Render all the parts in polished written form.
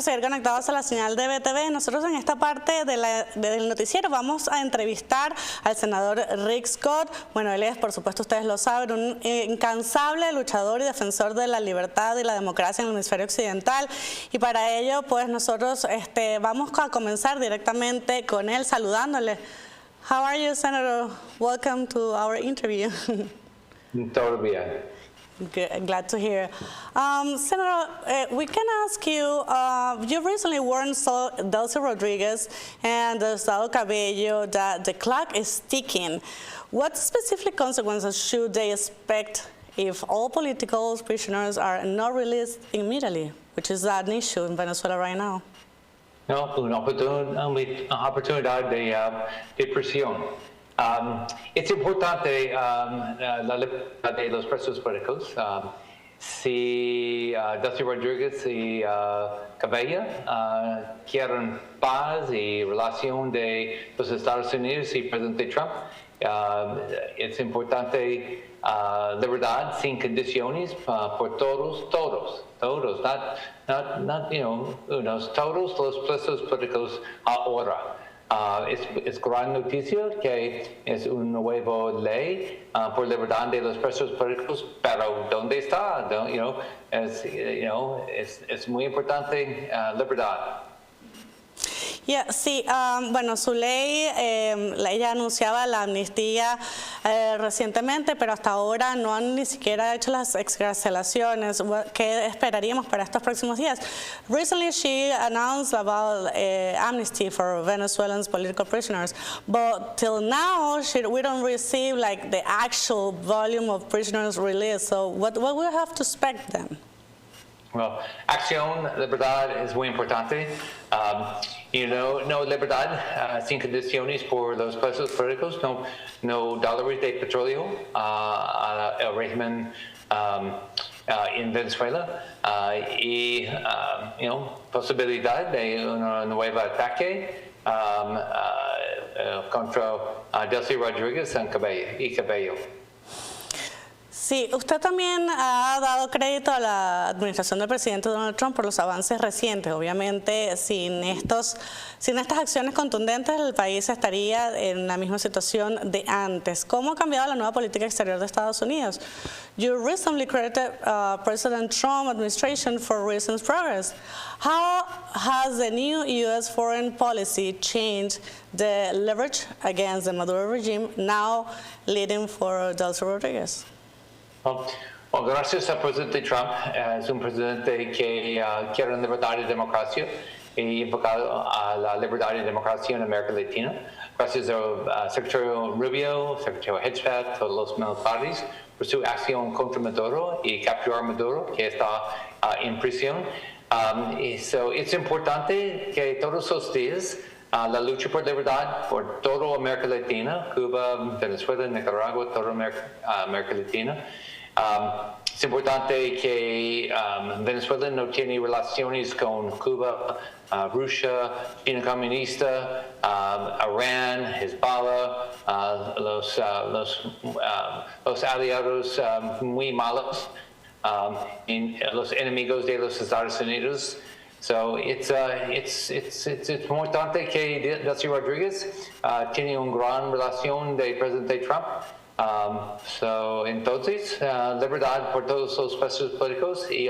por seguir conectados a la señal de Evtv. Nosotros en esta parte del noticiero vamos a entrevistar al senador Rick Scott. Bueno, él es, por supuesto, ustedes lo saben, un incansable luchador y defensor de la libertad y la democracia en el hemisferio occidental. Y para ello, pues nosotros vamos a comenzar directamente con él saludándole. How are you, Senator? Welcome to our interview. Todo bien. Good, glad to hear. Senator, we can ask you, you recently warned Delcy Rodriguez and Gustavo Cabello that the clock is ticking. What specific consequences should they expect if all political prisoners are not released immediately, which is an issue in Venezuela right now? No, una oportunidad de presión. Es importante la libertad de los presos políticos. Si Delcy Rodriguez y Cabello quieren paz y relación de los Estados Unidos y presidente Trump, es importante libertad sin condiciones por todos, not unos, todos los presos políticos ahora. Es gran noticia que es una nueva ley por libertad de los presos políticos, pero ¿dónde está? Es muy importante libertad. Yeah, sí, bueno, su ley, ella anunciaba la amnistía recientemente, pero hasta ahora no han ni siquiera hecho las excarcelaciones. ¿Qué esperaríamos para estos próximos días? Recently, she announced about amnesty for Venezuelan political prisoners, but till now, we don't receive like the actual volume of prisoners released. So, what we have to expect then? Well, acción, libertad es muy importante. No libertad sin condiciones por los presos políticos, no dólares de petróleo al régimen en Venezuela y posibilidad de un nuevo ataque contra Delcy Rodriguez y Cabello. Sí, usted también ha dado crédito a la administración del presidente Donald Trump por los avances recientes. Obviamente, sin estas acciones contundentes, el país estaría en la misma situación de antes. ¿Cómo ha cambiado la nueva política exterior de Estados Unidos? You recently credited President Trump administration for recent progress. How has the new U.S. foreign policy changed the leverage against the Maduro regime, now leading for Delcy Rodriguez? Well, gracias al presidente Trump, es un presidente que quiere libertad y democracia y enfocado a la libertad y democracia en América Latina. Gracias al secretario Rubio, secretario Hedgepeth, todos los militares por su acción contra Maduro y capturar Maduro, que está en prisión. Es importante que todos los días la lucha por libertad por toda América Latina, Cuba, Venezuela, Nicaragua, toda América Latina. Es importante que Venezuela no tiene relaciones con Cuba, Rusia, China comunista, Irán, Hezbollah, los aliados muy malos, los enemigos de los Estados Unidos. So it's importante que Delcy Rodriguez tiene una gran relación de presidente Trump. Entonces, libertad por todos los presos políticos y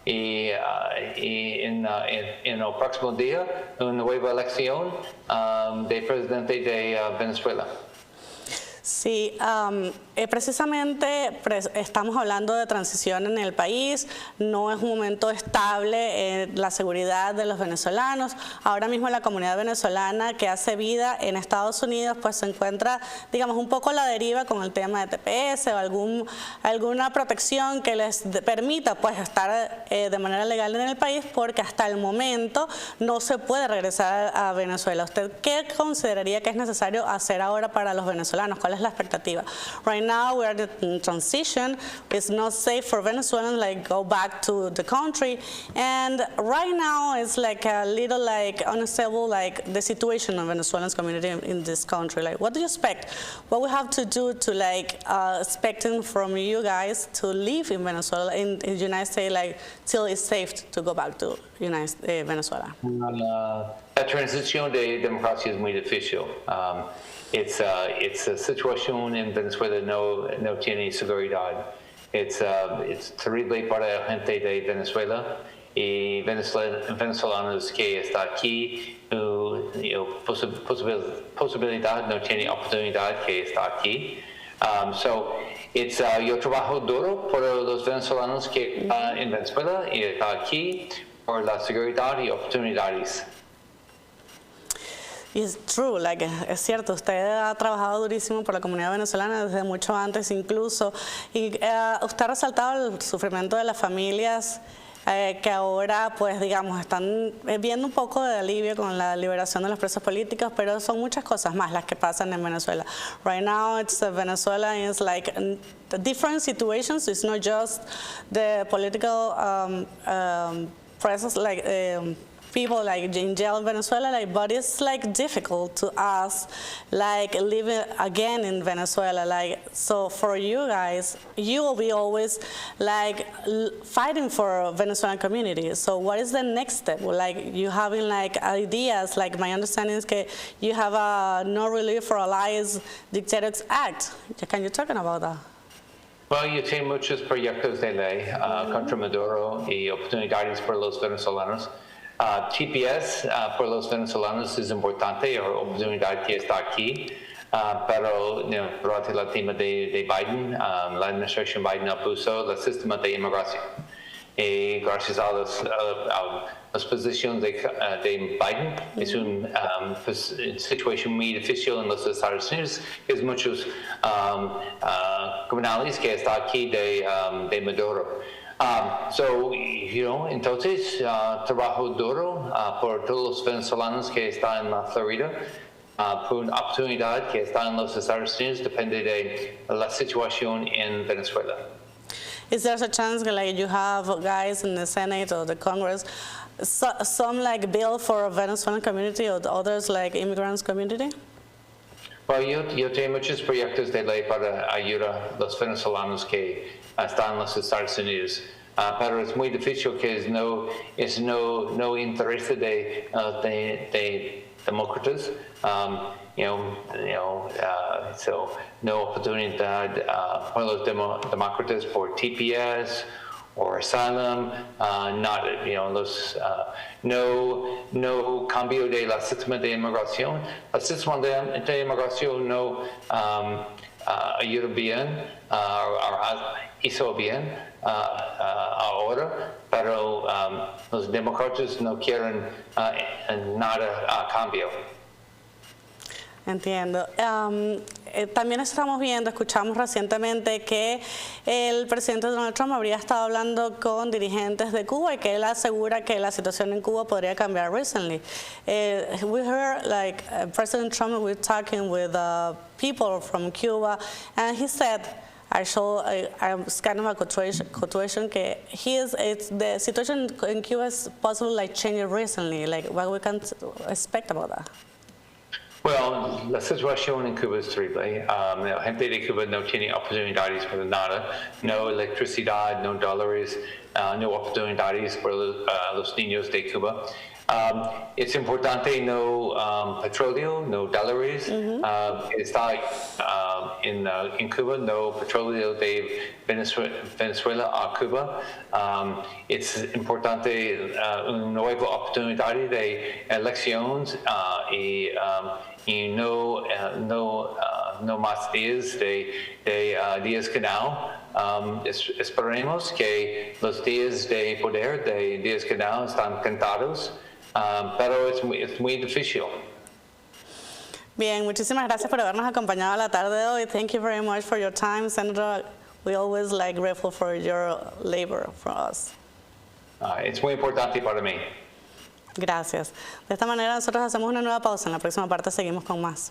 en el próximo día una nueva elección de presidente de Venezuela. Sí, precisamente estamos hablando de transición en el país, no es un momento estable en la seguridad de los venezolanos. Ahora mismo la comunidad venezolana que hace vida en Estados Unidos pues se encuentra, digamos, un poco a la deriva con el tema de TPS o alguna protección que les permita pues estar de manera legal en el país, porque hasta el momento no se puede regresar a Venezuela. ¿Usted qué consideraría que es necesario hacer ahora para los venezolanos? ¿Cuál es es la expectativa? Right now we are in transition. It's not safe for Venezuelans like go back to the country, and right now it's like a little like unstable like the situation of Venezuelans community in this country. Like, what do you expect? What we have to do to like expecting from you guys to live in Venezuela in the United States like till it's safe to go back to Venezuela? La transición de democracia es muy difícil. It's a situation en Venezuela no tiene seguridad. It's terrible para la gente de Venezuela y venezolanos que está aquí. Posibilidad no tiene oportunidad que está aquí. So it's yo trabajo duro por los venezolanos que están en Venezuela y está aquí por la seguridad y oportunidades. It's true, like, es cierto, usted ha trabajado durísimo por la comunidad venezolana desde mucho antes incluso, y usted ha resaltado el sufrimiento de las familias que ahora, pues digamos, están viendo un poco de alivio con la liberación de los presos políticos, pero son muchas cosas más las que pasan en Venezuela. Right now, it's Venezuela is like different situations. It's not just the political presence, like people like in jail in Venezuela, like, but it's like difficult to us, like living again in Venezuela, like, so for you guys, you will be always like fighting for Venezuelan community. So what is the next step? Like you having like ideas, like my understanding is that you have a no relief for allies dictators act. Can you talk about that? Well, yo tengo muchos proyectos de ley contra Maduro y oportunidades para los venezolanos. TPS por los venezolanos es importante, la oportunidad que está aquí, pero durante el tema de Biden, la administración Biden puso el sistema de inmigración. Y gracias a las posiciones de Biden, es una situación muy difícil en los Estados Unidos, es muchos criminales que están aquí de Maduro. Entonces, trabajo duro por todos los venezolanos que están en la Florida, por una oportunidad que está en los Estados Unidos, depende de la situación en Venezuela. Is there a chance like you have guys in the Senate or the Congress, some like bill for a Venezuelan community or others like immigrants community? Well, yo tengo muchos proyectos de ley para ayudar a los venezolanos que están en los Estados Unidos, pero es muy difícil que no interés de demócratas, so no oportunidad para los demócratas por TPS or asylum, no cambio de la sistema de inmigración. El sistema de inmigración no ayuda bien, hizo bien ahora, pero los demócratas no quieren nada a cambio. Entiendo. También escuchamos recientemente que el presidente Donald Trump habría estado hablando con dirigentes de Cuba y que él asegura que la situación en Cuba podría cambiar recently. We heard like President Trump was talking with people from Cuba, and he said, actually, it's kind of a quotation que the situation in Cuba is possibly like changing recently. Like what we can expect about that? Well, la situación en Cuba es terrible. La gente de Cuba no tiene oportunidades para nada, no electricidad, no dólares, no oportunidades para los niños de Cuba. Es importante no petróleo, no dólares. Está en Cuba, no petróleo de Venezuela a Cuba. Es importante una nueva oportunidad de elecciones y no más días días canal. Esperemos que los días de poder de días canal están contados. Pero es muy difícil. Bien, muchísimas gracias por habernos acompañado la tarde de hoy. Thank you very much for your time, Senator. We always grateful for your labor for us. Es muy importante para mí. Gracias. De esta manera nosotros hacemos una nueva pausa. En la próxima parte seguimos con más.